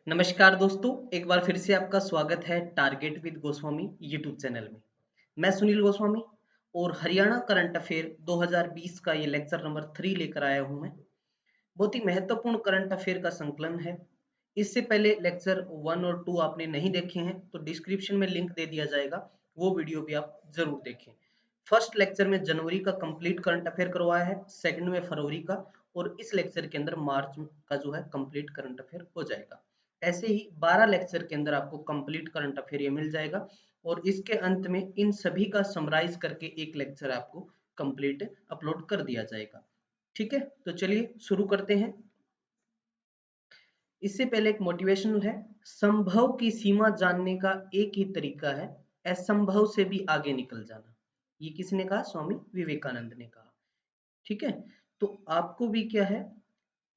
नमस्कार दोस्तों, एक बार फिर से आपका स्वागत है target with Goswami YouTube channel में। मैं सुनील गोस्वामी और हरियाणा करंट अफेयर 2020 का ये लेक्चर नंबर 3 लेकर आया हूं मैं। बहुत ही महत्वपूर्ण करंट अफेयर का संकलन है। इससे पहले लेक्चर 1 और 2 आपने नहीं देखे हैं तो डिस्क्रिप्शन में लिंक दे दिया जाएगा, वो वीडियो भी आप जरूर देखें। फर्स्ट लेक्चर में जनवरी का कंप्लीट करंट अफेयर करवाया है, सेकंड में फरवरी का, और इस लेक्चर के अंदर मार्च का जो है कंप्लीट करंट अफेयर हो जाएगा। ऐसे ही 12 लेक्चर के अंदर आपको कंप्लीट करंट अफेयर ये मिल जाएगा और इसके अंत में इन सभी का समराइज करके एक लेक्चर आपको कंप्लीट अपलोड कर दिया जाएगा। ठीक है, तो चलिए शुरू करते हैं। इससे पहले एक मोटिवेशनल है। संभव की सीमा जानने का एक ही तरीका है, असंभव से भी आगे निकल जाना। ये किसने कहा? स्वामी विवेकानंद ने कहा। ठीक है, तो आपको भी क्या है,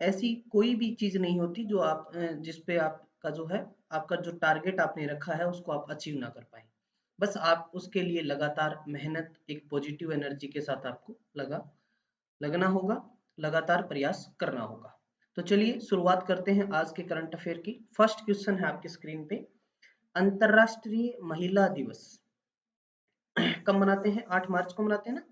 ऐसी कोई भी चीज नहीं होती जो आप जिस पे आपका जो है, आपका जो टारगेट आपने रखा है उसको आप अचीव ना कर पाए। बस आप उसके लिए लगातार मेहनत, एक पॉजिटिव एनर्जी के साथ आपको लगना होगा, लगातार प्रयास करना होगा। तो चलिए शुरुआत करते हैं आज के करंट अफेयर की। फर्स्ट क्वेश्चन है आपकी स्क्रीन पे। अंतरराष्ट्रीय महिला दिवस कब मनाते हैं? 8 मार्च को मनाते हैं ना।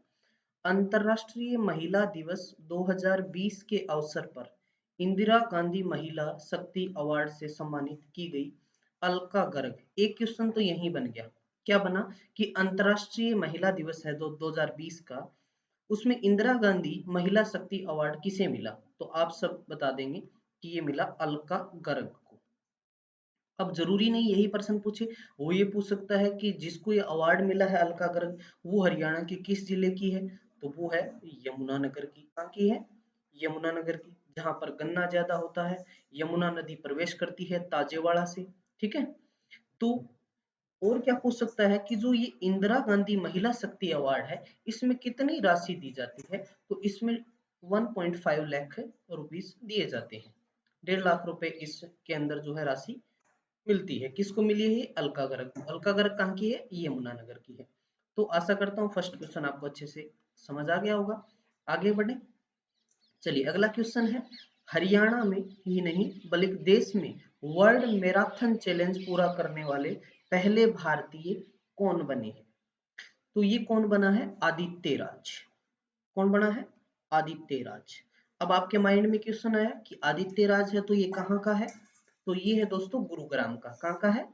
अंतरराष्ट्रीय महिला दिवस 2020 के अवसर पर इंदिरा गांधी महिला शक्ति अवार्ड से सम्मानित की गई अलका गर्ग। एक क्वेश्चन तो यही बन गया। क्या बना कि अंतरराष्ट्रीय महिला दिवस है 2020 का, उसमें इंदिरा गांधी महिला शक्ति अवार्ड किसे मिला? तो आप सब बता देंगे कि ये मिला अलका गर्ग को। अब जरूरी नहीं यही प्रश्न पूछे, वो ये पूछ सकता है कि जिसको ये अवार्ड मिला है अलका गर्ग, वो हरियाणा के किस जिले की है? तो वो है यमुनानगर की। कहाँ की है? यमुनानगर की, जहां पर गन्ना ज्यादा होता है। यमुना नदी प्रवेश करती है ताजेवाड़ा से। ठीक है, तो और क्या पूछ सकता है कि जो ये इंदिरा गांधी महिला शक्ति अवार्ड है, इसमें कितनी राशि दी जाती है? तो इसमें 1.5 लाख रुपीस दिए जाते हैं। 1.5 लाख रुपए इसके अंदर जो है राशि मिलती है। किसको मिली है? अलका गर्ग को। अलका गर्ग कहाँ की है? यमुनानगर की है। तो आशा करता हूँ फर्स्ट क्वेश्चन आपको अच्छे से समझ आ गया होगा। आगे बढ़े, चलिए अगला क्वेश्चन है। हरियाणा में ही नहीं बल्कि देश में वर्ल्ड मैराथन चैलेंज पूरा करने वाले पहले भारतीय कौन बने हैं? तो ये कौन बना है? आदित्य राज। कौन बना है? आदित्य राज। अब आपके माइंड में क्वेश्चन आया कि आदित्य राज है तो ये कहाँ का है? तो ये है दोस्तों गुरुग्राम का। कहाँ का है?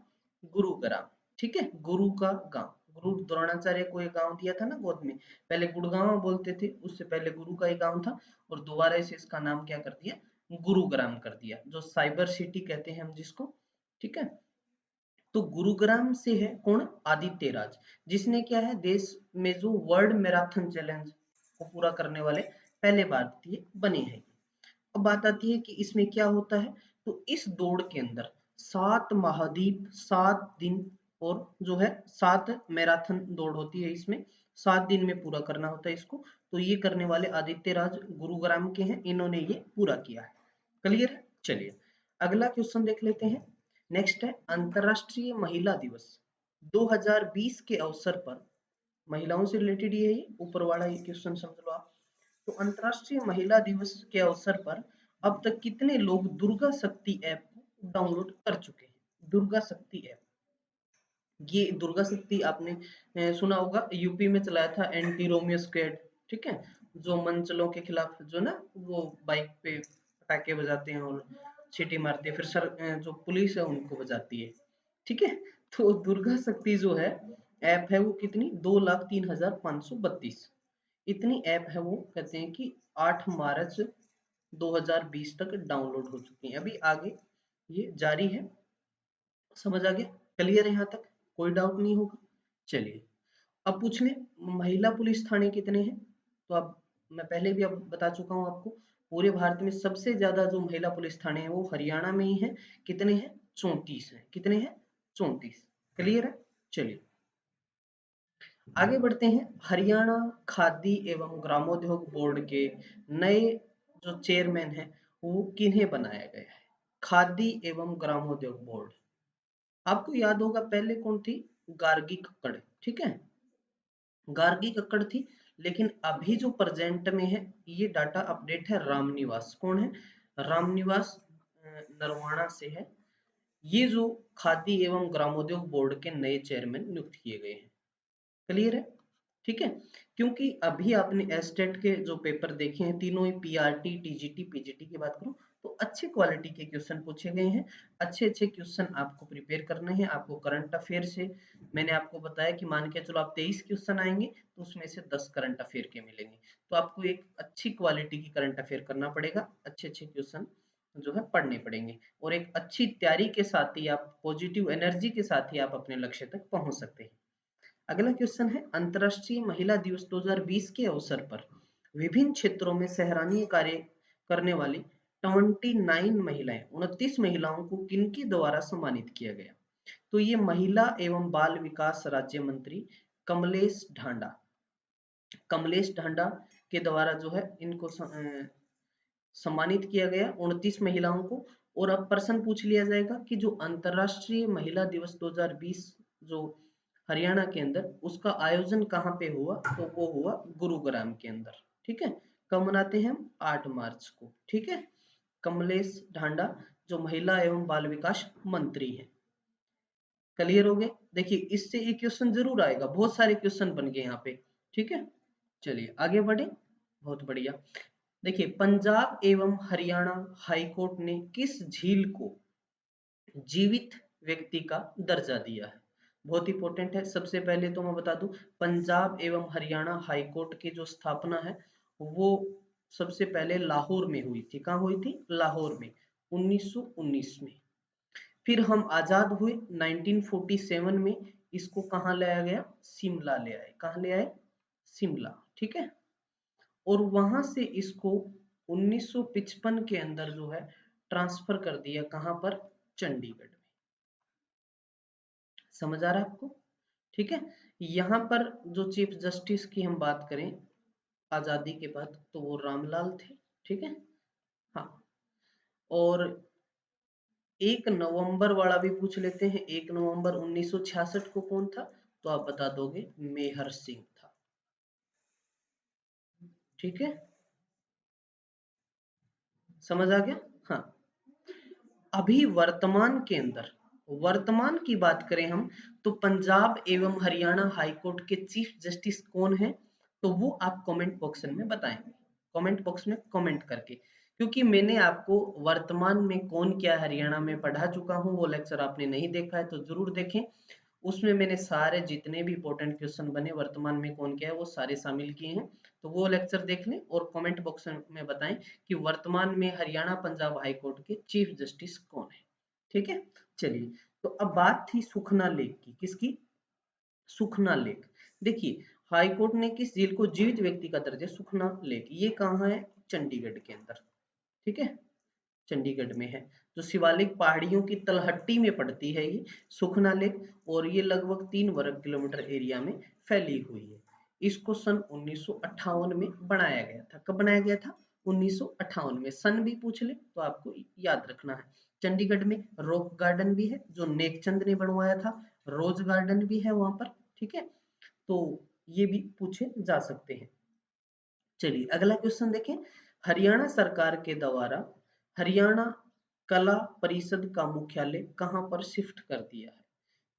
गुरुग्राम। ठीक है, गुरु का गांव। गुरु द्रोणाचार्य को एक गांव दिया था ना गोद में, पहले गुड़गांव बोलते थे, उससे पहले गुरु का ही गांव था, और दोबारा से इसका नाम क्या कर दिया? गुरुग्राम कर दिया, जो साइबर सिटी कहते हैं हम जिसको। ठीक है, तो गुरुग्राम से है कौन? आदित्य राज, जिसने क्या है देश में जो वर्ल्ड मैराथन चैलेंज को पूरा करने वाले पहले भारतीय बने हैं। अब बात आती है कि इसमें क्या होता है। तो इस दौड़ के अंदर 7 महाद्वीप, 7 दिन, और जो है 7 मैराथन दौड़ होती है। इसमें 7 दिन में पूरा करना होता है इसको। तो ये करने वाले आदित्य राज गुरुग्राम के हैं, इन्होंने ये पूरा किया है। क्लियर है? चलिए अगला क्वेश्चन देख लेते हैं। नेक्स्ट है अंतरराष्ट्रीय महिला दिवस 2020 के अवसर पर, महिलाओं से रिलेटेड ये है, ऊपर वाला ये क्वेश्चन समझ लो आप। तो अंतरराष्ट्रीय महिला दिवस के अवसर पर अब तक कितने लोग दुर्गा शक्ति ऐप को डाउनलोड कर चुके हैं? दुर्गा शक्ति ऐप, ये दुर्गा शक्ति आपने सुना होगा, यूपी में चलाया था एंटी रोमियो स्क्वाड। ठीक है, जो मंचलों के खिलाफ जो ना वो बाइक पे पटाखे बजाते हैं और सीटी मारते हैं, फिर जो पुलिस है उनको बजाती है। ठीक है, तो दुर्गा शक्ति जो है ऐप है वो कितनी? 2,03,532 इतनी ऐप है वो, कहते हैं कि 8 मार्च 2020 तक डाउनलोड हो चुकी है। अभी आगे ये जारी है। समझ आ गया? क्लियर है यहाँ तक? कोई डाउट नहीं होगा। चलिए अब पूछ लें, महिला पुलिस थाने कितने हैं? तो अब मैं पहले भी अब बता चुका हूँ आपको, पूरे भारत में सबसे ज्यादा जो महिला पुलिस थाने हैं वो हरियाणा में ही है। कितने हैं? 34 है। कितने हैं? 34। क्लियर है? चलिए आगे बढ़ते हैं। हरियाणा खादी एवं ग्रामोद्योग बोर्ड के नए जो चेयरमैन हैं वो किन्हें बनाया गया है? खादी एवं ग्रामोद्योग बोर्ड, आपको याद होगा पहले कौन थी? गार्गी कक्कड़। ठीक है, गार्गी कक्कड़ थी, लेकिन अभी जो प्रेजेंट में है ये डाटा अपडेट है रामनिवास। कौन है? रामनिवास नरवाणा से है। ये जो खादी एवं ग्रामोद्योग बोर्ड के नए चेयरमैन नियुक्त किए गए हैं। क्लियर है? ठीक है। क्योंकि अभी आपने एस्टेट के जो पेपर देखे हैं तीनों ही पीआरटी, टीजीटी, पीजीटी की बात करूं तो अच्छे क्वालिटी के क्वेश्चन पूछे गए हैं। अच्छे अच्छे क्वेश्चन आपको प्रिपेयर करने हैं। आपको करंट अफेयर से मैंने आपको बताया कि मान के चलो आप 23 क्वेश्चन आएंगे तो उसमें से 10 करंट अफेयर के मिलेंगे। तो आपको एक अच्छी क्वालिटी की करंट अफेयर करना पड़ेगा, अच्छे अच्छे क्वेश्चन जो है पढ़ने पड़ेंगे और एक अच्छी तैयारी के साथ ही आप पॉजिटिव एनर्जी के साथ ही आप अपने लक्ष्य तक पहुंच सकते हैं। अगला क्वेश्चन है अंतर्राष्ट्रीय महिला दिवस 2020 के अवसर पर विभिन्न क्षेत्रों में सराहनीय कार्य करने वाली 29 महिलाओं को किनके द्वारा सम्मानित किया गया? तो ये महिला एवं बाल विकास राज्य मंत्री कमलेश ढांडा के द्वारा जो है इनको सम्मानित किया गया 29 महिलाओं को। और अब प्रश्न पूछ लिया जाएगा कि जो अंतरराष्ट्रीय महिला दिवस 2020 जो हरियाणा के अंदर उसका आयोजन कहाँ पे हुआ? तो वो हुआ गुरुग्राम के अंदर। ठीक है। कब मनाते हैं हम? 8 मार्च को। ठीक है। कमलेश ढांडा जो महिला एवं बाल विकास मंत्री हैं। क्लियर हो गए? देखिए इससे एक क्वेश्चन जरूर आएगा, बहुत सारे क्वेश्चन बन गए यहाँ पे। ठीक है। चलिए आगे बढ़े। बहुत बढ़िया। देखिए पंजाब एवं हरियाणा हाईकोर्ट ने किस झील को जीवित व्यक्ति का दर्जा दिया है? बहुत इंपॉर्टेंट है। सबसे पहले तो मैं बता दूं पंजाब एवं हरियाणा हाईकोर्ट की जो स्थापना है वो सबसे पहले लाहौर में हुई थी। कहाँ हुई थी? लाहौर में 1919 में। फिर हम आजाद हुए 1947 में। इसको कहाँ लाया गया? शिमला ले आए। कहाँ ले आए? शिमला। ठीक है। और वहां से इसको 1955 के अंदर जो है ट्रांसफर कर दिया। कहां पर? चंडीगढ़ में। समझ आ रहा है आपको? ठीक है। यहाँ पर जो चीफ जस्टिस की हम बात करें आजादी के बाद तो वो रामलाल थे। ठीक है। हाँ। और 1 नवंबर वाला भी पूछ लेते हैं। 1 नवंबर 1966 को कौन था? तो आप बता दोगे मेहर सिंह था। ठीक है। समझ आ गया? हाँ। अभी वर्तमान की बात करें हम तो पंजाब एवं हरियाणा हाईकोर्ट के चीफ जस्टिस कौन है? तो वो आप कमेंट बॉक्स में बताएंगे। कमेंट बॉक्स में कमेंट करके। क्योंकि मैंने आपको वर्तमान में कौन क्या हरियाणा में पढ़ा चुका हूं, वो लेक्चर आपने नहीं देखा है तो जरूर देखें। उसमें मैंने सारे जितने भी इंपॉर्टेंट क्वेश्चन बने वर्तमान में कौन क्या है वो सारे शामिल किए हैं। तो वो लेक्चर देख लें और कमेंट बॉक्स में बताएं कि वर्तमान में हरियाणा पंजाब हाई कोर्ट के चीफ जस्टिस कौन है। ठीक है। चलिए तो अब बात थी सुखना लेक की। किसकी? सुखना लेक। देखिए हाई कोर्ट ने किस झील को जीवित व्यक्ति का दर्जा? सुखना लेक। ये कहाँ है? चंडीगढ़ के अंदर। ठीक है। चंडीगढ़ में है। जो शिवालिक पहाड़ियों की तलहटी में पड़ती है ये सुखना लेक। और ये लगभग 3 वर्ग किलोमीटर एरिया में फैली हुई है। इसको सन 1958 में बनाया गया था। कब बनाया गया था? 1958 में। सन भी पूछ ले तो आपको याद रखना है। चंडीगढ़ में रॉक गार्डन भी है जो नेकचंद ने बनवाया था। रोज गार्डन भी है वहां पर। ठीक है। तो ये भी पूछे जा सकते हैं। चलिए अगला क्वेश्चन देखें। हरियाणा सरकार के द्वारा हरियाणा कला परिषद का मुख्यालय कहां पर शिफ्ट कर दिया है?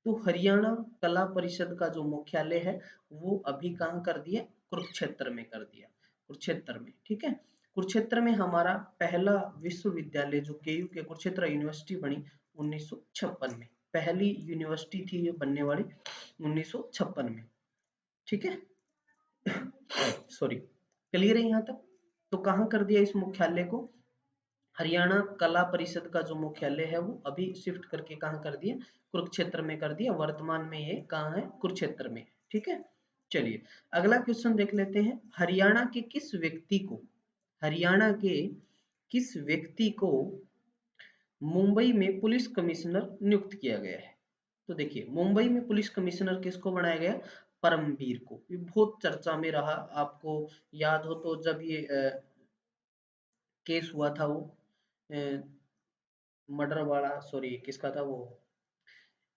तो हरियाणा कला परिषद का जो मुख्यालय है वो अभी कहां कर दिया? कुरुक्षेत्र में कर दिया। कुरुक्षेत्र में। ठीक है। कुरुक्षेत्र में हमारा पहला विश्वविद्यालय जो केयू के कुरुक्षेत्र यूनिवर्सिटी बनी 1956 में। पहली यूनिवर्सिटी थी ये बनने वाली 1956 में। ठीक है। सॉरी। क्लियर है यहाँ तक? तो कहाँ कर दिया इस मुख्यालय को? हरियाणा कला परिषद का जो मुख्यालय है वो अभी शिफ्ट करके कहाँ कर दिया? कुरुक्षेत्र में कर दिया। वर्तमान में ये कहाँ है? कुरुक्षेत्र में। ठीक है। चलिए अगला क्वेश्चन देख लेते हैं। हरियाणा के किस व्यक्ति को मुंबई में पुलिस कमिश्नर नियुक्त किया गया है? तो देखिए मुंबई में पुलिस कमिश्नर किसको बनाया गया? परमवीर को। ये बहुत चर्चा में रहा। आपको याद हो तो जब ये केस हुआ था वो मर्डर वाला, सॉरी किसका था वो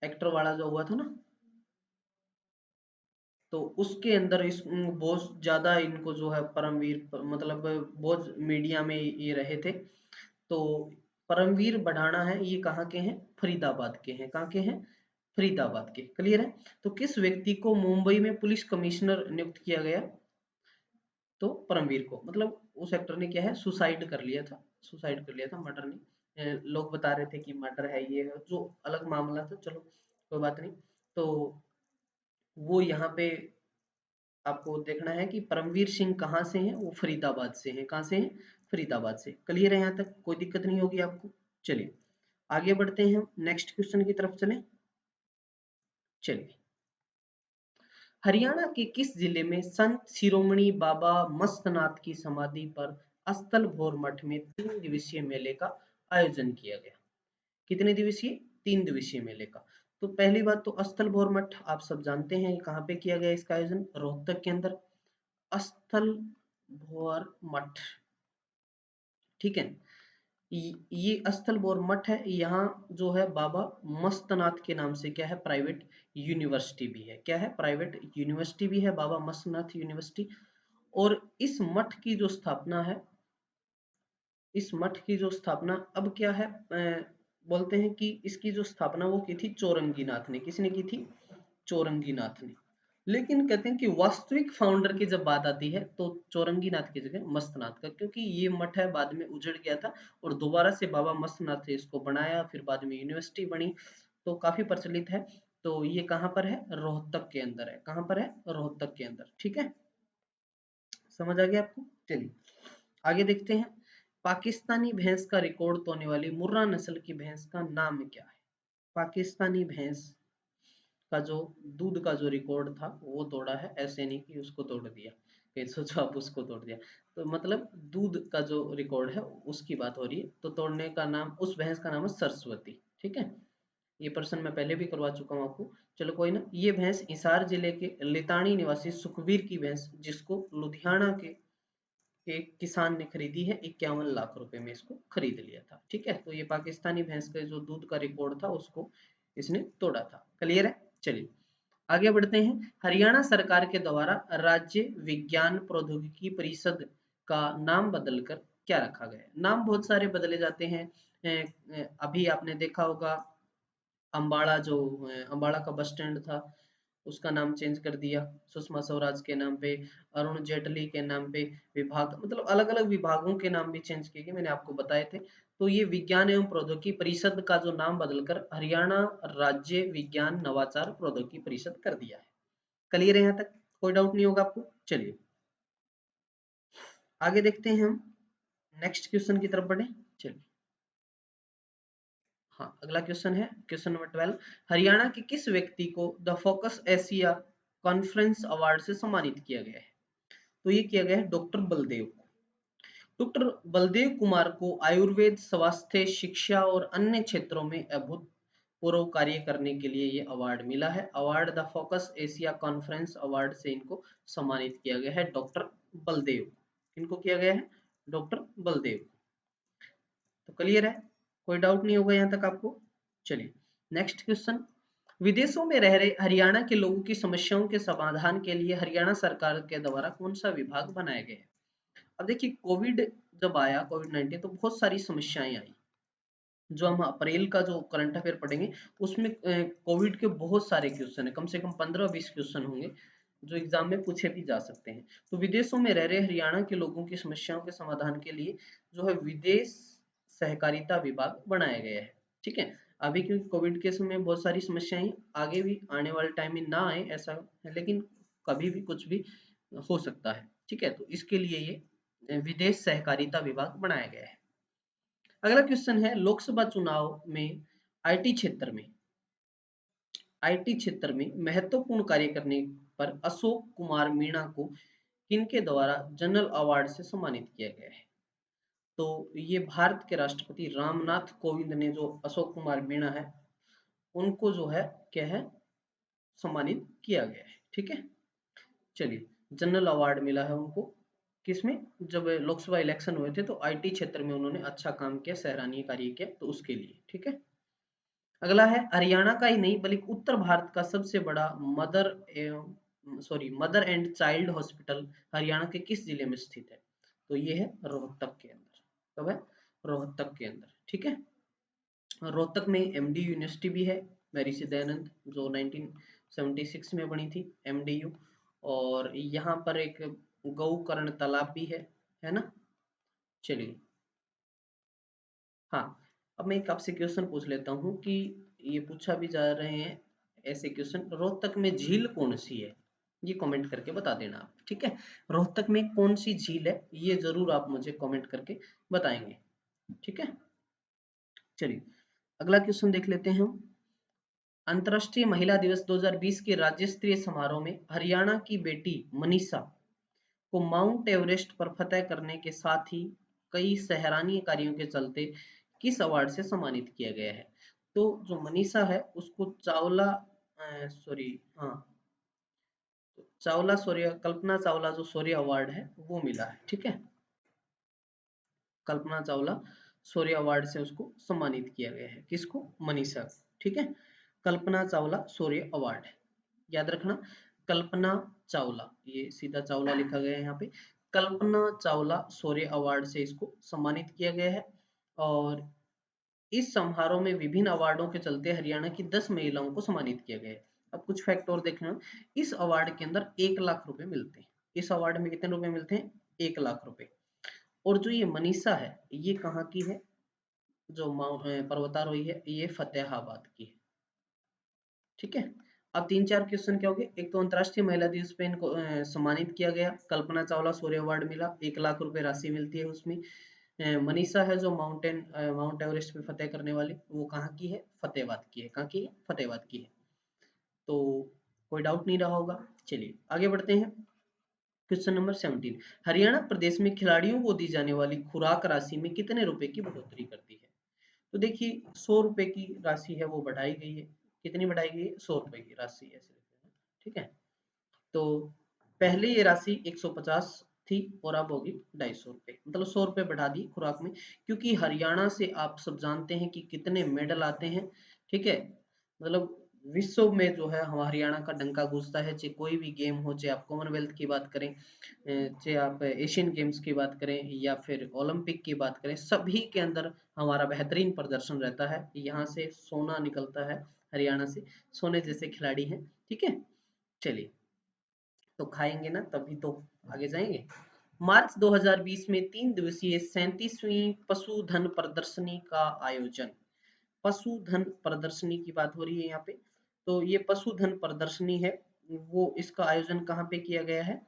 एक्टर वाला जो हुआ था ना, तो उसके अंदर इस बहुत ज्यादा इनको जो है परमवीर मतलब बहुत मीडिया में ये रहे थे। तो परमवीर बढ़ाना है, ये कहाँ के हैं? फरीदाबाद के हैं। कहाँ के हैं? फरीदाबाद के। क्लियर है? तो किस व्यक्ति को मुंबई में पुलिस कमिश्नर नियुक्त किया गया? तो परमवीर को। मतलब उस एक्टर ने क्या है, सुसाइड कर लिया था, सुसाइड कर लिया था, मर्डर नहीं। लोग बता रहे थे कि मर्डर है, ये है, जो अलग मामला था, चलो कोई बात नहीं। तो वो यहाँ पे आपको देखना है कि परमवीर सिंह कहाँ से हैं, वो फरीदाबाद से हैं। कहाँ से हैं? फरीदाबाद से। क्लियर है? यहाँ तक कोई दिक्कत नहीं होगी आपको। चलिए आगे बढ़ते हैं, नेक्स्ट क्वेश्चन की तरफ चलें। चलिए, हरियाणा के किस जिले में संत शिरोमणि बाबा मस्तनाथ की समाधि पर अस्थल भोर मठ में 3 दिवसीय मेले का आयोजन किया गया? कितने दिवसीय? 3 दिवसीय मेले का। तो पहली बात तो अस्थल भोर मठ आप सब जानते हैं कहाँ पे किया गया इसका आयोजन? रोहतक के अंदर अस्थल भोर मठ। ठीक है, ये अस्थल भोर मठ है, यहाँ जो है बाबा मस्तनाथ के नाम से क्या है, प्राइवेट यूनिवर्सिटी भी है। क्या है? प्राइवेट यूनिवर्सिटी भी है, बाबा मस्तनाथ यूनिवर्सिटी। और इस मठ की जो स्थापना है, इस मठ की जो स्थापना अब क्या है, बोलते हैं कि इसकी जो स्थापना वो की थी चौरंगीनाथ ने। किसने की थी? चौरंगीनाथ ने। लेकिन कहते हैं कि वास्तविक फाउंडर की जब बात आती है तो चौरंगीनाथ की जगह मस्तनाथ का, क्योंकि ये मठ है बाद में उजड़ गया था और दोबारा से बाबा मस्तनाथ ने इसको बनाया, फिर बाद में यूनिवर्सिटी बनी, तो काफी प्रचलित है। तो ये कहाँ पर है? रोहतक के अंदर है। कहाँ पर है? रोहतक के अंदर। ठीक है, समझ आ गया आपको? चलिए आगे देखते हैं। पाकिस्तानी भैंस का रिकॉर्ड तोड़ने वाली मुर्रा नस्ल की भैंस का नाम क्या है? पाकिस्तानी भैंस का जो दूध का जो रिकॉर्ड था वो तोड़ा है, ऐसे नहीं कि उसको तोड़ दिया, कहीं सोचो आप उसको तोड़ दिया। तो मतलब दूध का जो रिकॉर्ड है उसकी बात हो रही है। तो तोड़ने का नाम, उस भैंस का नाम है सरस्वती। ठीक है, ये प्रश्न मैं पहले भी करवा चुका हूँ आपको। चलो कोई ना। ये भैंस हिसार जिले के लितानी निवासी सुखबीर की भैंस, जिसको लुधियाना के एक किसान ने खरीदी है, 51 लाख रुपए में इसको खरीद लिया था। ठीक है, तो ये पाकिस्तानी भैंस का जो दूध का रिकॉर्ड था उसको इसने तोड़ा था। क्लियर है? चलिए आगे बढ़ते हैं। हरियाणा सरकार के द्वारा राज्य विज्ञान प्रौद्योगिकी परिषद का नाम बदलकर क्या रखा गया है? नाम बहुत सारे बदले जाते हैं। अभी आपने देखा होगा अम्बाड़ा, जो अम्बाड़ा का बस स्टैंड था उसका नाम चेंज कर दिया सुषमा स्वराज के नाम पे, अरुण जेटली के नाम पे। विभाग मतलब अलग अलग विभागों के नाम भी चेंज किए गए, मैंने आपको बताए थे। तो ये विज्ञान एवं प्रौद्योगिकी परिषद का जो नाम बदलकर हरियाणा राज्य विज्ञान नवाचार प्रौद्योगिकी परिषद कर दिया है। क्लियर है? यहाँ तक कोई डाउट नहीं होगा आपको? चलिए आगे देखते हैं हम, नेक्स्ट क्वेश्चन की तरफ बढ़े। चलिए हाँ, अगला क्वेश्चन है क्वेश्चन नंबर 12। हरियाणा के किस व्यक्ति को the focus Asia conference award से सम्मानित किया गया है? तो ये किया गया है डॉक्टर बलदेव को। डॉक्टर बलदेव कुमार को आयुर्वेद, स्वास्थ्य, शिक्षा और अन्य क्षेत्रों में अभूतपूर्व कार्य करने के लिए ये अवार्ड मिला है। Award the focus Asia conference award से इनको सम्मानित किया गया है, डॉक्टर बलदेव। इनको किया गया है डॉक्टर बलदेव। तो क्लियर है? कोई डाउट नहीं होगा यहाँ तक आपको? चलिए नेक्स्ट क्वेश्चन। विदेशों में रह रहे हरियाणा के लोगों की समस्याओं के समाधान के लिए हरियाणा सरकार के द्वारा कौन सा विभाग बनाया गया है? अब देखिए कोविड जब आया, कोविड-19, तो बहुत सारी समस्याएं आई। जो हम अप्रैल का जो करंट अफेयर पढ़ेंगे उसमें कोविड के बहुत सारे क्वेश्चन है, कम से कम 15-20 क्वेश्चन होंगे जो एग्जाम में पूछे भी जा सकते हैं। तो विदेशों में रह रहे हरियाणा के लोगों की समस्याओं के समाधान के लिए जो है विदेश सहकारिता विभाग बनाया गया है। ठीक है, अभी क्योंकि कोविड के समय बहुत सारी समस्याएं आगे भी आने वाले टाइम में ना आए ऐसा है, लेकिन कभी भी कुछ भी हो सकता है। ठीक है, तो इसके लिए ये विदेश सहकारिता विभाग बनाया गया है। अगला क्वेश्चन है, लोकसभा चुनाव में आईटी क्षेत्र में आईटी क्षेत्र में महत्वपूर्ण कार्य करने पर अशोक कुमार मीणा को किनके द्वारा जनरल अवार्ड से सम्मानित किया गया है? तो ये भारत के राष्ट्रपति रामनाथ कोविंद ने जो अशोक कुमार मीणा है उनको जो है क्या है, सम्मानित किया गया है। ठीक है, चलिए जनरल अवार्ड मिला है उनको, किसमें? जब लोकसभा इलेक्शन हुए थे तो आईटी क्षेत्र में उन्होंने अच्छा काम किया, सराहनीय कार्य किया, तो उसके लिए। ठीक है, अगला है, हरियाणा का ही नहीं बल्कि उत्तर भारत का सबसे बड़ा mother and child hospital Haryana के किस जिले में स्थित है? तो ये है रोहतक के अंदर। कब है? रोहतक के अंदर। ठीक है। रोहतक में एमडी यूनिवर्सिटी भी है, महर्षि दयानंद, जो 1976 में बनी थी एमडीयू। और यहाँ पर एक गौकर्ण तालाब भी है ना। चलिए, हाँ, अब मैं एक आपसे क्वेश्चन पूछ लेता हूँ कि ये पूछा भी जा रहे हैं ऐसे क्वेश्चन, रोहतक में झील कौन सी है, ये कमेंट करके बता देना आप। ठीक है, रोहतक में कौन सी झील है, ये जरूर आप मुझे कमेंट करके बताएंगे। ठीक है, चलिए अगला क्वेश्चन देख लेते हैं हम। अंतर्राष्ट्रीय महिला दिवस 2020 के राज्य स्तरीय समारोह में हरियाणा की बेटी मनीषा को माउंट एवरेस्ट पर फतह करने के साथ ही कई सराहनीय कार्यों के चलते किस अवार्ड से सम्मानित किया गया है। तो जो मनीषा है उसको चावला सॉरी हाँ चावला शौर्य, कल्पना चावला जो शौर्य अवार्ड है वो मिला है। ठीक है, कल्पना चावला शौर्य अवार्ड से उसको सम्मानित किया गया है, किसको, मनीषा। ठीक है, कल्पना चावला शौर्य अवार्ड, याद रखना, कल्पना चावला, ये सीधा चावला लिखा गया है यहाँ पे, कल्पना चावला शौर्य अवार्ड से इसको सम्मानित किया गया है। और इस समारोह में विभिन्न अवार्डों के चलते हरियाणा की 10 महिलाओं को सम्मानित किया गया है। अब कुछ फैक्ट और देखना, इस अवार्ड के अंदर 1 लाख रुपए मिलते हैं। इस अवार्ड में कितने रुपए मिलते हैं, 1 लाख रुपए। और जो ये मनीषा है ये कहाँ की है, जो पर्वतारोही है, ये फतेहाबाद की है। ठीक है, अब 3-4 क्वेश्चन क्या हो गए, एक तो अंतर्राष्ट्रीय महिला दिवस पे इनको सम्मानित किया गया, कल्पना चावला शौर्य अवार्ड मिला, 1 लाख रुपए राशि मिलती है उसमें। मनीषा है जो माउंट एवरेस्ट पे फतेह करने वाली, वो कहाँ की है, फतेहाबाद की है। कहाँ की है, फतेहाबाद की है। तो कोई डाउट नहीं रहा होगा। चलिए आगे बढ़ते हैं। क्वेश्चन नंबर 17, हरियाणा प्रदेश में खिलाड़ियों को दी जाने वाली खुराक राशि में कितने रुपए की बढ़ोतरी करती है। तो देखिए 100 रुपए की राशि है वो बढ़ाई गई है। कितनी बढ़ाई गई है, 100 रुपए की राशि है। ठीक है, तो पहले ये राशि 150 थी और अब होगी 250 रुपए, मतलब 100 रुपए बढ़ा दी खुराक में, क्योंकि हरियाणा से आप सब जानते हैं कि कितने मेडल आते हैं। ठीक है, मतलब विश्व में जो है हमारा हरियाणा का डंका गूंजता है, चाहे कोई भी गेम हो, चाहे आप कॉमनवेल्थ की बात करें, चाहे आप एशियन गेम्स की बात करें या फिर ओलंपिक की बात करें, सभी के अंदर हमारा बेहतरीन प्रदर्शन रहता है। यहाँ से सोना निकलता है, हरियाणा से सोने जैसे खिलाड़ी हैं। ठीक है, चलिए तो खाएंगे ना तभी तो आगे जाएंगे। मार्च 2020 में 3 दिवसीय 37वीं पशुधन प्रदर्शनी का आयोजन, पशुधन प्रदर्शनी की बात हो रही है यहाँ पे। तो ये पशुधन प्रदर्शनी है, वो इसका आयोजन कहाँ पे किया गया है,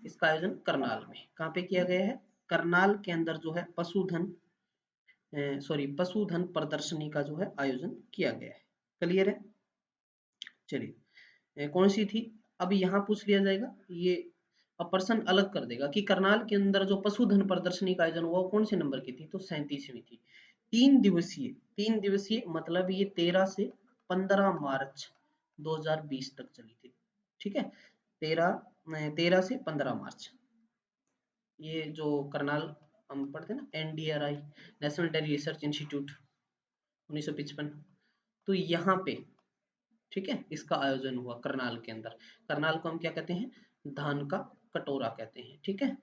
इसका आयोजन करनाल में। कहाँ पे किया गया है, करनाल के अंदर जो है पशुधन प्रदर्शनी का जो है आयोजन किया गया है। क्लियर है, चलिए कौन सी थी, अब यहाँ पूछ लिया जाएगा, ये अब पर्सन अलग कर देगा कि करनाल के अंदर जो पशुधन प्रदर्शनी का आयोजन हुआ वो कौन से नंबर की थी, तो 37वीं थी। 3 दिवसीय मतलब ये 13 से 15 मार्च 2020 तक चली थी। ठीक है, 13 से 15 मार्च, ये जो करनाल हम पढ़ते ना, NDRI, national dairy research institute, 1955, तो यहाँ पे, ठीक है, इसका आयोजन हुआ करनाल के अंदर। करनाल को हम क्या कहते हैं, धान का कटोरा कहते हैं। ठीक है,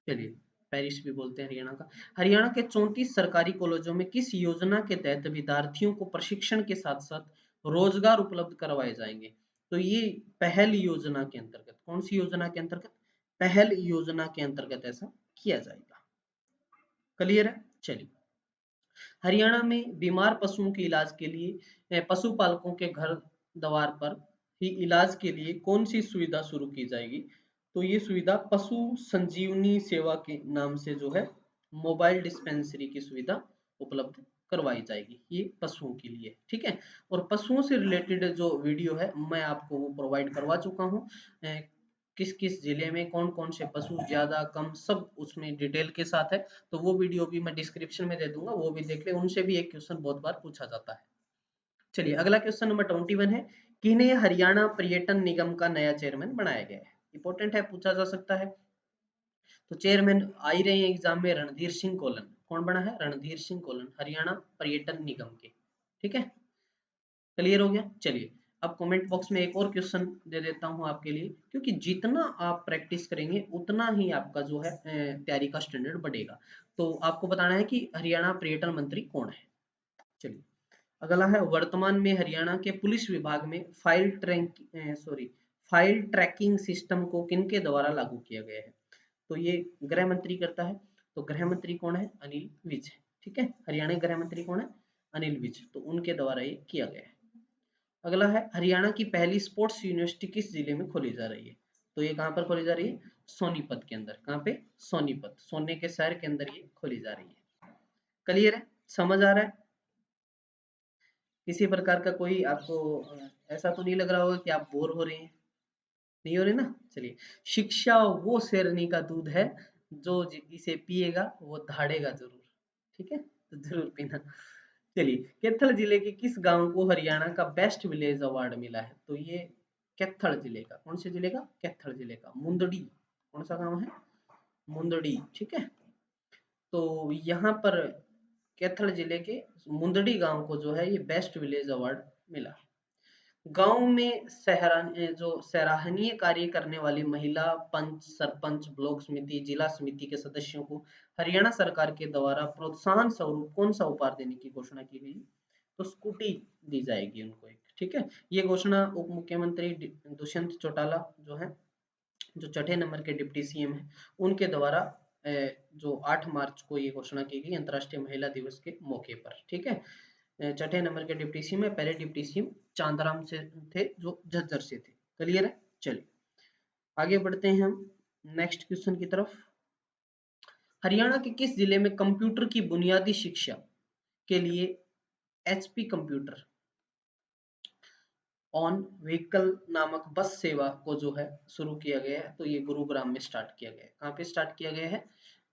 चलिए पेरिस भी बोलते हैं हरियाणा का। हरियाणा के 34 सरकारी कॉलेजों में किस योजना के तहत विद्यार्थियों को प्रशिक्षण के साथ साथ रोजगार उपलब्ध करवाए जाएंगे। तो ये पहल योजना के अंतर्गत, कौन सी योजना के अंतर्गत, पहल योजना के अंतर्गत ऐसा किया जाएगा। क्लियर है, चलिए हरियाणा में बीमार पशुओं के इलाज के लिए पशुपालकों के घर द्वार पर ही इलाज के लिए कौन सी सुविधा शुरू की जाएगी। तो ये सुविधा पशु संजीवनी सेवा के नाम से जो है मोबाइल डिस्पेंसरी की सुविधा उपलब्ध करवाई जाएगी, ये पशुओं के लिए। ठीक है, और पशुओं से रिलेटेड जो वीडियो है मैं आपको वो प्रोवाइड करवा चुका हूँ, किस किस जिले में कौन कौन से पशु ज्यादा कम सब उसमें डिटेल के साथ है। तो वो वीडियो भी मैं डिस्क्रिप्शन में दे दूंगा, वो भी देख ले, उनसे भी एक क्वेश्चन बहुत बार पूछा जाता है। चलिए अगला क्वेश्चन नंबर 21 है, किन्हें हरियाणा पर्यटन निगम का नया चेयरमैन बनाया गया है। इंपॉर्टेंट है, पूछा जा सकता है। तो चेयरमैन आ ही रहे हैं एग्जाम में, रणधीर सिंह कोलन। कौन बना है, रणधीर सिंह कोलन, हरियाणा पर्यटन निगम के। ठीक है, क्लियर हो गया। चलिए अब कमेंट बॉक्स में एक और क्वेश्चन दे देता हूं आपके लिए, क्योंकि जितना आप प्रैक्टिस करेंगे उतना ही आपका जो है तैयारी का स्टैंडर्ड बढ़ेगा। तो आपको बताना है कि हरियाणा पर्यटन मंत्री कौन है। चलिए अगला है, वर्तमान में हरियाणा के पुलिस विभाग में फाइल ट्रैकिंग सिस्टम को किनके द्वारा लागू किया गया है। तो ये गृह मंत्री करता है। तो गृह मंत्री कौन है, अनिल विज। ठीक है, हरियाणा के गृह मंत्री कौन है, अनिल विज, तो उनके द्वारा ये किया गया है। अगला है, हरियाणा की पहली स्पोर्ट्स यूनिवर्सिटी किस जिले में खोली जा रही है। तो ये कहाँ पर खोली जा रही है, सोनीपत के अंदर। कहाँ पे, सोनीपत, सोने के शहर के अंदर ये खोली जा रही है। क्लियर है, समझ आ रहा है, किसी प्रकार का कोई आपको ऐसा तो नहीं लग रहा होगा कि आप बोर हो रहे हैं, नहीं हो रहे ना। चलिए, शिक्षा वो शेरनी का दूध है जो इसे पिएगा वो धाड़ेगा जरूर। ठीक है, तो जरूर पीना। चलिए, कैथल जिले के किस गांव को हरियाणा का बेस्ट विलेज अवार्ड मिला है। तो ये कैथल जिले का, कौन से जिले का, कैथल जिले का मुंदड़ी, कौन सा गांव है, मुंदड़ी। ठीक है, तो यहाँ पर कैथल जिले के मुंदड़ी गांव को जो है ये बेस्ट विलेज अवार्ड मिला। गांव में जो सराहनीय कार्य करने वाली महिला पंच, सरपंच, ब्लॉक समिति, जिला समिति के सदस्यों को हरियाणा सरकार के द्वारा प्रोत्साहन स्वरूप कौन सा उपहार देने की घोषणा की गई, तो स्कूटी दी जाएगी उनको एक। ठीक है, ये घोषणा उप मुख्यमंत्री दुष्यंत चौटाला जो है, जो छठे नंबर के डिप्टी सीएम है, उनके द्वारा जो 8 मार्च को ये घोषणा की गई अंतर्राष्ट्रीय महिला दिवस के मौके पर। ठीक है, छठे नंबर के डिप्टी सीएम है, पहले डिप्टी सीएम चांदराम से थे जो झज्जर से थे। क्लियर है, चलिए आगे बढ़ते हैं हम नेक्स्ट क्वेश्चन की तरफ। हरियाणा के किस जिले में कंप्यूटर की बुनियादी शिक्षा के लिए एचपी कंप्यूटर ऑन व्हीकल नामक बस सेवा को जो है शुरू किया गया है। तो ये गुरुग्राम में स्टार्ट किया गया है। कहाँ पे स्टार्ट किया गया है,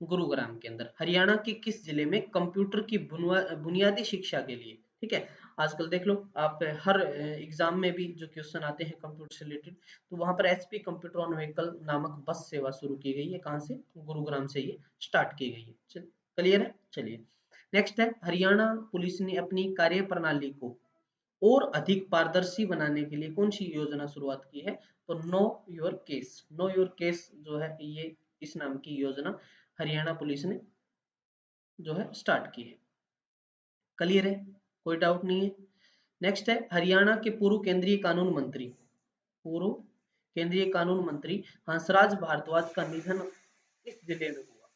गुरुग्राम के अंदर। हरियाणा के किस जिले में कंप्यूटर की बुनियादी शिक्षा के लिए, ठीक है, आजकल देख लो आप हर एग्जाम में भी जो क्वेश्चन आते हैं कंप्यूटर से रिलेटेड, तो वहां पर एचपी कंप्यूटर ऑन व्हीकल नामक बस सेवा शुरू की गई है। कहाँ से, गुरुग्राम से ये स्टार्ट की गई है। क्लियर है, चलिए नेक्स्ट है, हरियाणा पुलिस ने अपनी कार्य प्रणाली को और अधिक पारदर्शी बनाने के लिए कौन सी योजना शुरुआत की है। तो know your case, know your case जो है ये इस नाम की योजना हरियाणा पुलिस ने जो है स्टार्ट की है। क्लियर है, कोई डाउट नहीं है। नेक्स्ट है, हरियाणा के पूर्व केंद्रीय कानून मंत्री हंसराज भारद्वाज का निधन किस जिले में हुआ।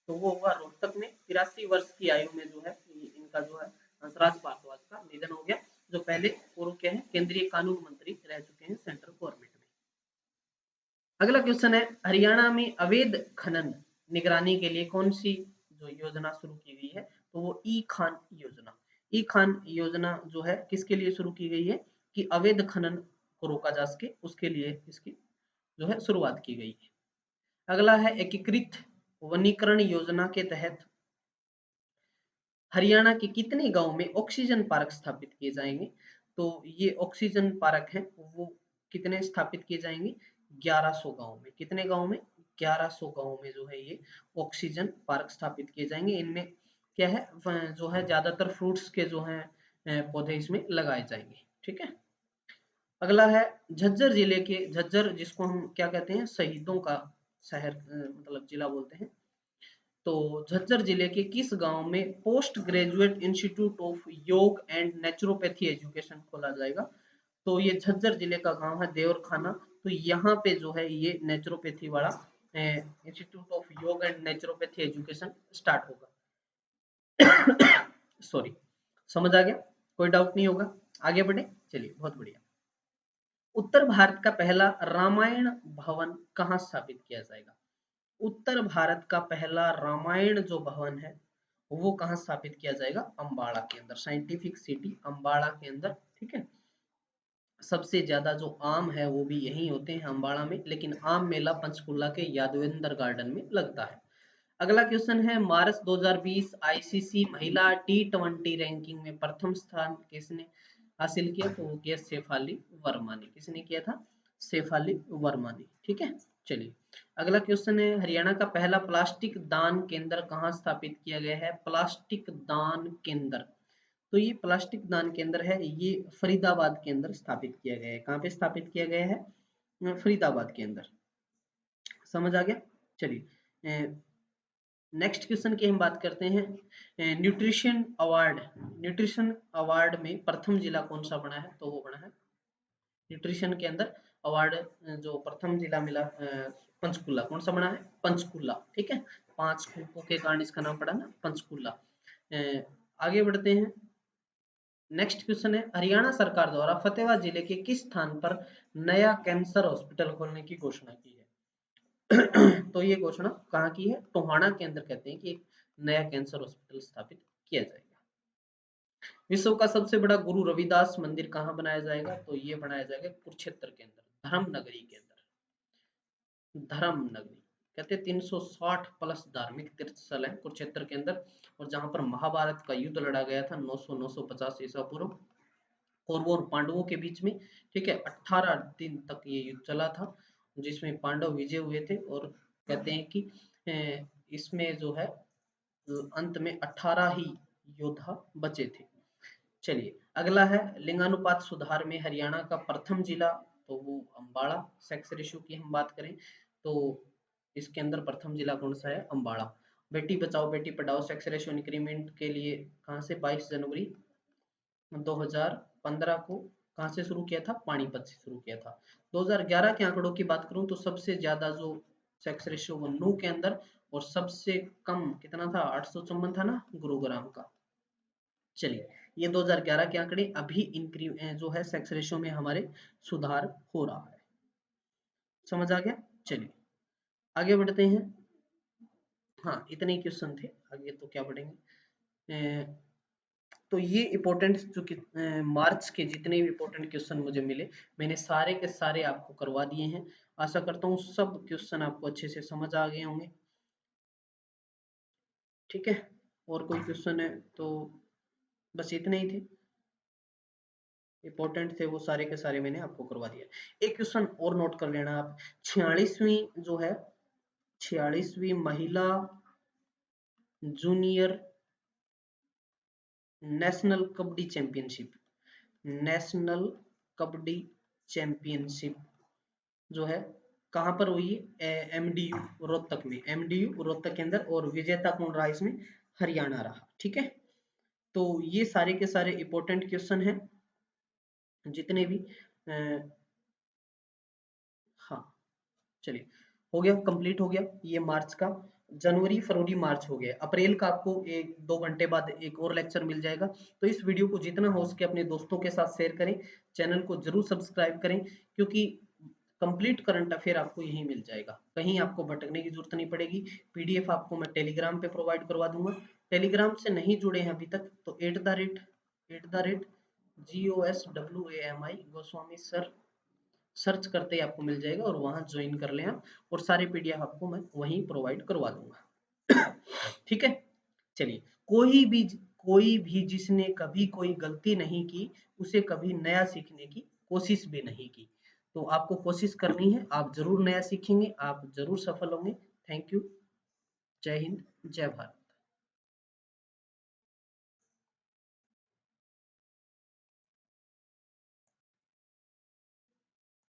तो वो हुआ रोहतक में। 83 वर्ष की आयु में जो है इनका जो है हंसराज भारद्वाज का निधन हो गया, जो पहले पूर्व के हैं केंद्रीय कानून मंत्री रह चुके हैं सेंट्रल गवर्नमेंट में। अगला क्वेश्चन है, हरियाणा में अवैध खनन निगरानी के लिए कौन सी जो योजना शुरू की गई है। तो वो ई खान योजना। ई खान योजना जो है किसके लिए शुरू की गई है, कि अवैध खनन को रोका जा सके, उसके लिए इसकी जो है शुरुआत की गई है। अगला है, एकीकृत वनीकरण योजना के तहत हरियाणा के कितने गांव में ऑक्सीजन पार्क स्थापित किए जाएंगे। तो ये ऑक्सीजन पार्क है वो कितने स्थापित किए जाएंगे, 1100 गांव में। कितने गांव में, 1100 गांव में जो है ये ऑक्सीजन पार्क स्थापित किए जाएंगे। इनमें क्या है, जो है ज्यादातर फ्रूट्स के जो है पौधे इसमें लगाए जाएंगे। ठीक है, अगला है, झज्जर जिले के, झज्जर जिसको हम क्या कहते हैं, शहीदों का शहर मतलब जिला बोलते हैं, तो झज्जर जिले के किस गांव में पोस्ट ग्रेजुएट इंस्टीट्यूट ऑफ योग एंड नेचुरोपैथी एजुकेशन खोला जाएगा। तो ये झज्जर जिले का गांव है देवरखाना। तो यहाँ पे जो है ये नेचुरोपैथी वाला इंस्टीट्यूट ऑफ योग एंड नेचुरोपैथी एजुकेशन स्टार्ट होगा। सॉरी, समझ आ गया, कोई डाउट नहीं होगा, आगे बढ़े। चलिए बहुत बढ़िया। उत्तर भारत का पहला रामायण भवन कहाँ स्थापित किया जाएगा। उत्तर भारत का पहला रामायण जो भवन है वो कहाँ स्थापित किया जाएगा, अंबाला के अंदर, साइंटिफिक सिटी अंबाला के अंदर। ठीक है, सबसे ज्यादा जो आम है वो भी यही होते हैं अंबाला में, लेकिन आम मेला पंचकुला के यादवेंद्र गार्डन में लगता है। अगला क्वेश्चन है, मार्च 2020 आईसीसी महिला T20 रैंकिंग में प्रथम स्थान किसने हासिल किया। तो वो किया शेफाली वर्मा ने। किसने किया था, शेफाली वर्मा ने। ठीक है, चलिए अगला क्वेश्चन है, हरियाणा का पहला प्लास्टिक दान केंद्र कहाँ स्थापित किया गया है। प्लास्टिक दान केंद्र, तो ये प्लास्टिक दान केंद्र है ये फरीदाबाद के अंदर स्थापित किया गया है। कहाँ पे स्थापित किया गया है, फरीदाबाद के अंदर। समझ आ गया, चलिए नेक्स्ट क्वेश्चन की हम बात करते हैं, न्यूट्रिशन अवार्ड। न्यूट्रिशन अवार्ड में प्रथम जिला कौन सा बना है? तो वो बना है न्यूट्रिशन के अंदर अवार्ड जो प्रथम जिला मिला, पंचकुला। कौन सा बना है? पंचकुला। ठीक है, 5 कुओं के कारण इसका नाम पड़ा ना पंचकुला। आगे बढ़ते हैं, नेक्स्ट क्वेश्चन है, हरियाणा सरकार द्वारा फतेहाबाद जिले के किस स्थान पर नया कैंसर हॉस्पिटल खोलने की घोषणा की है? तो ये घोषणा कहाँ की है? टोहाना के अंदर कहते हैं कि एक नया कैंसर हॉस्पिटल स्थापित किया जाएगा। विश्व का सबसे बड़ा गुरु रविदास मंदिर कहाँ बनाया जाएगा? तो ये बनाया जाएगा कुरुक्षेत्र के अंदर, धर्म नगरी के अंदर। धर्म नगरी कहते हैं 360 प्लस धार्मिक तीर्थ स्थल है कुरुक्षेत्र के अंदर, और जहां पर महाभारत का युद्ध लड़ा गया था 950 ईसा पूर्व कौरवों और पांडवों के बीच में। ठीक है, 18 दिन तक ये युद्ध चला था, जिसमें पांडव विजय हुए थे, और कहते हैं कि इसमें जो है अंत में 18 ही योद्धा बचे थे। चलिए, अगला है लिंगानुपात सुधार में हरियाणा का प्रथम जिला, तो वो अम्बाड़ा। सेक्स रेशियो की हम बात करें तो इसके अंदर प्रथम जिला कौन सा है? Ambala. Beti Bachao Beti Padhao sex ratio increment के लिए कहां से? 22 जनवरी 2015 को कहां से शुरू किया था? पानीपत से शुरू किया था। 2011 के आंकड़ों की बात करूं तो सबसे ज्यादा जो सेक्स रेशियो वो नू के अंदर, और सबसे कम कितना था? 854 था ना, गुरुग्राम का। चलिए, ये 2011 के आंकड़े। अभी जो है सेक्स रेशियो में हमारे सुधार हो रहा है। समझ आ गया? चलिए आगे बढ़ते हैं। हाँ, इतने ही क्वेश्चन थे, आगे तो क्या बढ़ेंगे। तो ये इंपॉर्टेंट जो कि मार्च के जितने भी इंपॉर्टेंट क्वेश्चन मुझे मिले, मैंने सारे के सारे आपको करवा दिए हैं। आशा करता हूँ सब क्वेश्चन आपको अच्छे से समझ आ गए होंगे। ठीक है, और कोई क्वेश्चन है तो बस इतने ही थे, इंपॉर्टेंट थे वो सारे के सारे मैंने आपको करवा दिया। एक क्वेश्चन और नोट कर लेना आप, 46वीं जो है 46वीं महिला junior national kabaddi championship, national kabaddi championship जो है कहां पर हुई? एमडीयू रोहतक में, एमडीयू रोहतक के अंदर, और विजेता कौन रहा इसमें? हरियाणा रहा। ठीक है, तो ये सारे के सारे इंपॉर्टेंट क्वेश्चन हैं जितने भी हाँ, चलिए हो गया, कंप्लीट हो गया ये मार्च का। जनवरी फरवरी मार्च हो गया, अप्रैल का आपको 1-2 घंटे बाद एक और लेक्चर मिल जाएगा। तो इस वीडियो को जितना हो सके अपने दोस्तों के साथ शेयर करें, चैनल को जरूर सब्सक्राइब करें, क्योंकि कंप्लीट करंट अफेयर आपको यहीं मिल जाएगा, कहीं आपको भटकने की जरूरत नहीं पड़ेगी। पीडीएफ आपको मैं टेलीग्राम पे प्रोवाइड करवा दूंगा। टेलीग्राम से नहीं जुड़े हैं अभी तक तो @GOSWAMI गोस्वामी सर सर्च करते ही आपको मिल जाएगा, और वहां ज्वाइन कर लें आप, और सारे पीडीएफ आपको मैं वहीं प्रोवाइड करवा दूंगा। ठीक है, चलिए, कोई भी जिसने कभी कोई गलती नहीं की उसे कभी नया सीखने की कोशिश भी नहीं की। तो आपको कोशिश करनी है, आप जरूर नया सीखेंगे, आप जरूर सफल होंगे। थैंक यू, जय हिंद, जय भारत।